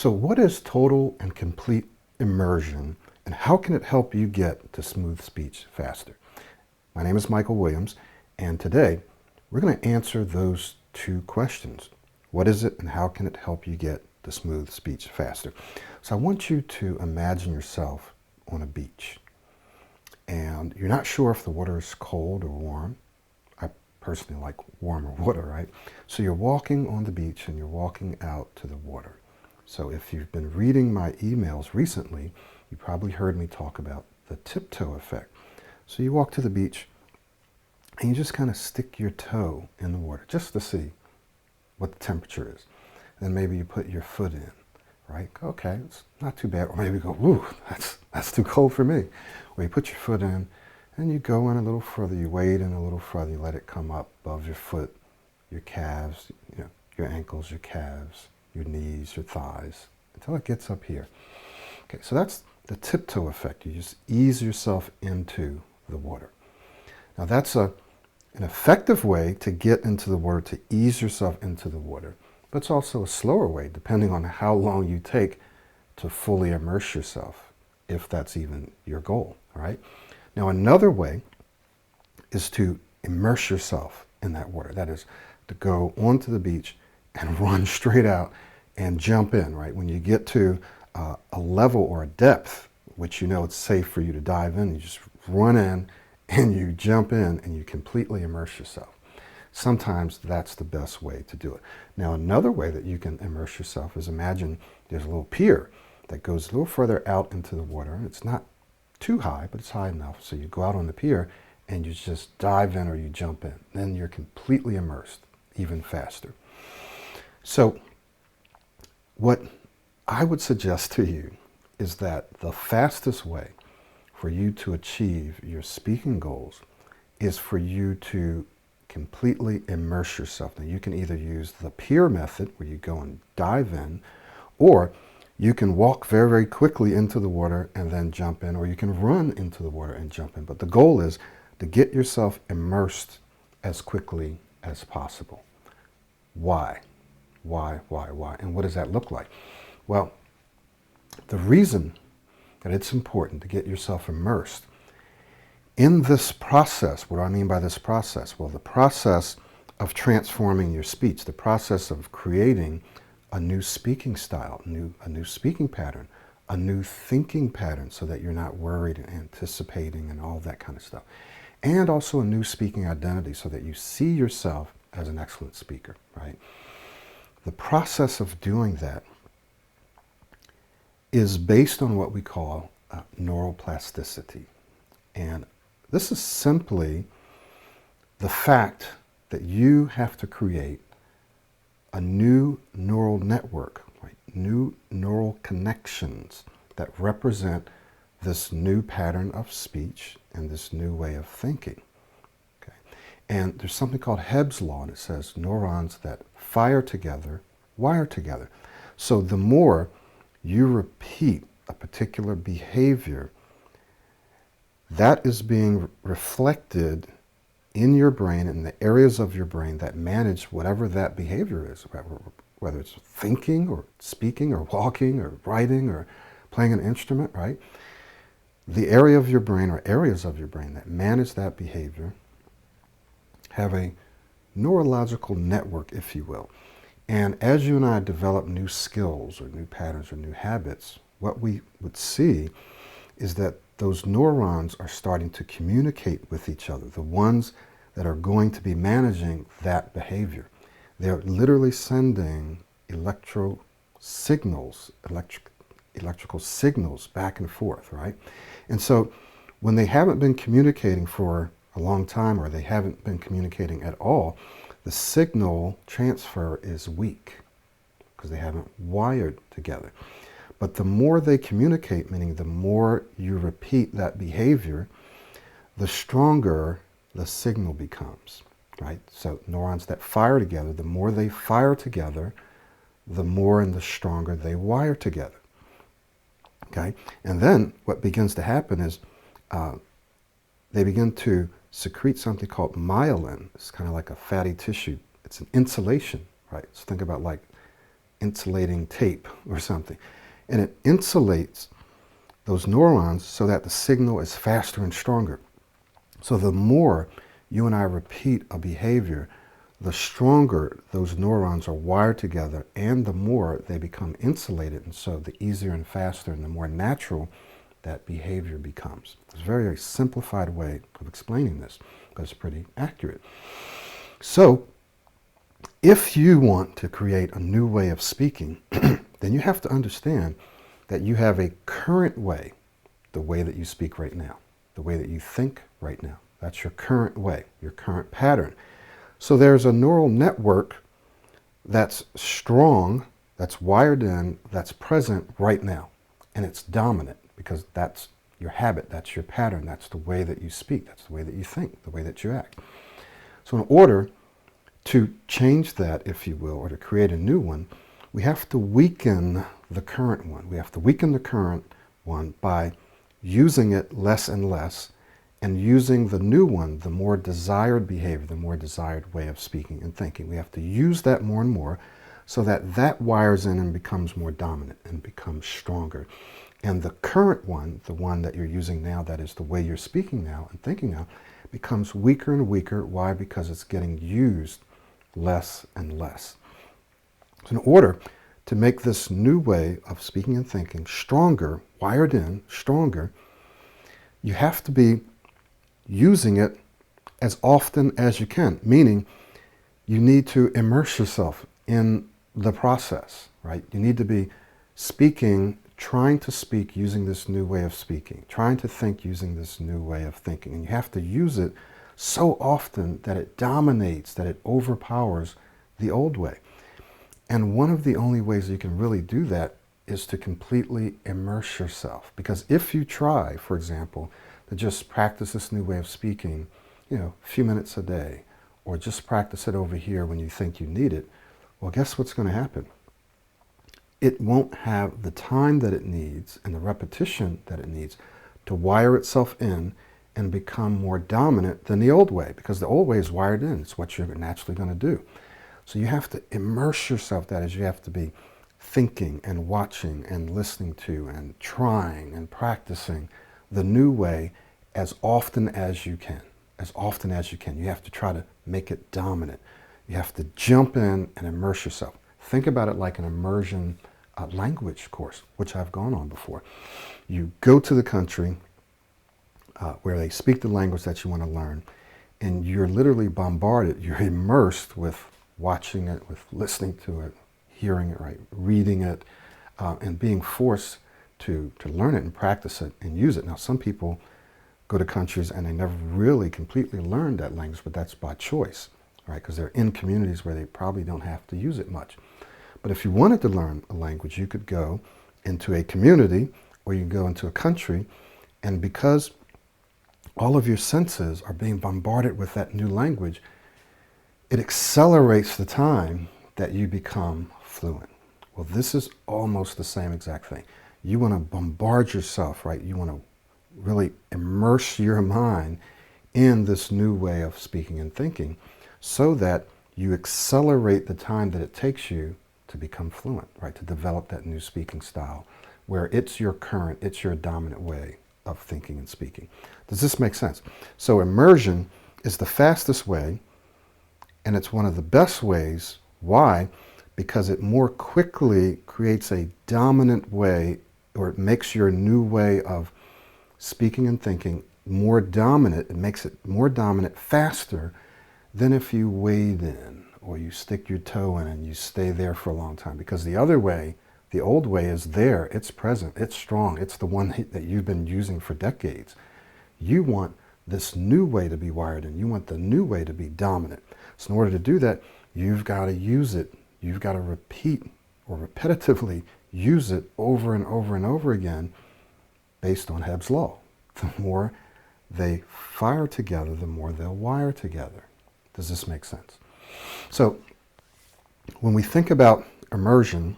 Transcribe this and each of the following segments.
So what is total and complete immersion, and how can it help you get to smooth speech faster? My name is Michael Williams, and today we're going to answer those two questions. What is it, and how can it help you get to smooth speech faster? So I want you to imagine yourself on a beach, and you're not sure if the water is cold or warm. I personally like warmer water, right? So you're walking on the beach and you're walking out to the water. So if you've been reading my emails recently, you probably heard me talk about the tiptoe effect. So you walk to the beach and you just kind of stick your toe in the water just to see what the temperature is. Then maybe you put your foot in, right? Okay, it's not too bad. Or maybe you go, ooh, that's too cold for me. Or you put your foot in and you go in a little further, you wade in a little further, you let it come up above your foot, your calves, your ankles, your calves, your knees, your thighs, until it gets up here. Okay, so that's the tiptoe effect. You just ease yourself into the water. Now that's an effective way to get into the water, to ease yourself into the water, but it's also a slower way, depending on how long you take to fully immerse yourself, if that's even your goal, all right? Now another way is to immerse yourself in that water. That is to go onto the beach and run straight out and jump in, right? When you get to a level or a depth, which you know it's safe for you to dive in, you just run in and you jump in and you completely immerse yourself. Sometimes that's the best way to do it. Now another way that you can immerse yourself is, imagine there's a little pier that goes a little further out into the water. It's not too high, but it's high enough. So you go out on the pier and you just dive in or you jump in. Then you're completely immersed, even faster. So what I would suggest to you is that the fastest way for you to achieve your speaking goals is for you to completely immerse yourself. Now you can either use the Pier method, where you go and dive in, or you can walk very, very quickly into the water and then jump in, or you can run into the water and jump in. But the goal is to get yourself immersed as quickly as possible. Why? Why? And what does that look like? Well, the reason that it's important to get yourself immersed in this process, what do I mean by this process? Well, the process of transforming your speech, the process of creating a new speaking style, a new speaking pattern, a new thinking pattern, so that you're not worried and anticipating and all that kind of stuff. And also a new speaking identity, so that you see yourself as an excellent speaker, right? The process of doing that is based on what we call neuroplasticity. And this is simply the fact that you have to create a new neural network, right? New neural connections that represent this new pattern of speech and this new way of thinking. Okay? And there's something called Hebb's law, and it says neurons that fire together, wire together. So the more you repeat a particular behavior, that is being reflected in your brain, in the areas of your brain that manage whatever that behavior is, whether it's thinking or speaking or walking or writing or playing an instrument, right? The area of your brain, or areas of your brain that manage that behavior, have a neurological network, if you will. And as you and I develop new skills or new patterns or new habits, what we would see is that those neurons are starting to communicate with each other, the ones that are going to be managing that behavior. They're literally sending electrical signals back and forth, right? And so when they haven't been communicating for a long time, or they haven't been communicating at all, the signal transfer is weak because they haven't wired together. But the more they communicate, meaning the more you repeat that behavior, the stronger the signal becomes, right? So neurons that fire together, the more they fire together, the more and the stronger they wire together. Okay? And then what begins to happen is they begin to secrete something called myelin. It's kind of like a fatty tissue. It's an insulation, right? So think about like insulating tape or something. And it insulates those neurons so that the signal is faster and stronger. So the more you and I repeat a behavior, the stronger those neurons are wired together and the more they become insulated. And so the easier and faster and the more natural that behavior becomes. It's a very, very simplified way of explaining this, but it's pretty accurate. So if you want to create a new way of speaking, then you have to understand that you have a current way, the way that you speak right now, the way that you think right now. That's your current way, your current pattern. So there's a neural network that's strong, that's wired in, that's present right now. And it's dominant because that's your habit, that's your pattern, that's the way that you speak, that's the way that you think, the way that you act. So in order to change that, if you will, or to create a new one, we have to weaken the current one. We have to weaken the current one by using it less and less and using the new one, the more desired behavior, the more desired way of speaking and thinking. We have to use that more and more so that that wires in and becomes more dominant and becomes stronger. And the current one, the one that you're using now, that is the way you're speaking now and thinking now, becomes weaker and weaker. Why? Because it's getting used less and less. So in order to make this new way of speaking and thinking stronger, wired in, stronger, you have to be using it as often as you can, meaning you need to immerse yourself in the process, right? You need to be speaking, trying to speak using this new way of speaking, trying to think using this new way of thinking. And you have to use it so often that it dominates, that it overpowers the old way. And one of the only ways you can really do that is to completely immerse yourself. Because if you try, for example, to just practice this new way of speaking, a few minutes a day, or just practice it over here when you think you need it, well, guess what's going to happen? It won't have the time that it needs and the repetition that it needs to wire itself in and become more dominant than the old way, because the old way is wired in. It's what you're naturally going to do. So you have to immerse yourself. That is, you have to be thinking and watching and listening to and trying and practicing the new way as often as you can. As often as you can. You have to try to make it dominant. You have to jump in and immerse yourself. Think about it like an immersion language course, which I've gone on before. You go to the country where they speak the language that you want to learn, and you're literally bombarded. You're immersed with watching it, with listening to it, hearing it, right, reading it, and being forced to learn it and practice it and use it. Now, some people go to countries and they never really completely learn that language, but that's by choice, right? Because they're in communities where they probably don't have to use it much. But if you wanted to learn a language, you could go into a community or you can go into a country, and because all of your senses are being bombarded with that new language, it accelerates the time that you become fluent. Well, this is almost the same exact thing. You want to bombard yourself, right? You want to really immerse your mind in this new way of speaking and thinking so that you accelerate the time that it takes you to become fluent, right? To develop that new speaking style where it's your current, it's your dominant way of thinking and speaking. Does this make sense? So immersion is the fastest way, and it's one of the best ways. Why? Because it more quickly creates a dominant way, or it makes your new way of speaking and thinking more dominant. It makes it more dominant faster than if you wade in or you stick your toe in and you stay there for a long time. Because the other way, the old way, is there. It's present. It's strong. It's the one that you've been using for decades. You want this new way to be wired in. You want the new way to be dominant. So in order to do that, you've got to use it. You've got to repeat or repetitively use it over and over and over again based on Hebb's law. The more they fire together, the more they'll wire together. Does this make sense? So when we think about immersion,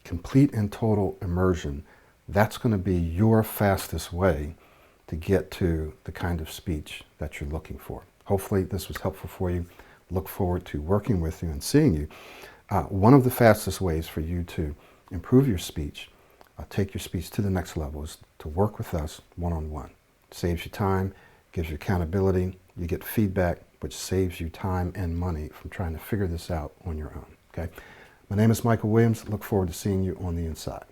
complete and total immersion, that's going to be your fastest way to get to the kind of speech that you're looking for. Hopefully this was helpful for you. Look forward to working with you and seeing you. One of the fastest ways for you to improve your speech, take your speech to the next level, is to work with us one-on-one. Saves you time, gives you accountability, you get feedback, which saves you time and money from trying to figure this out on your own. Okay? My name is Michael Williams. Look forward to seeing you on the inside.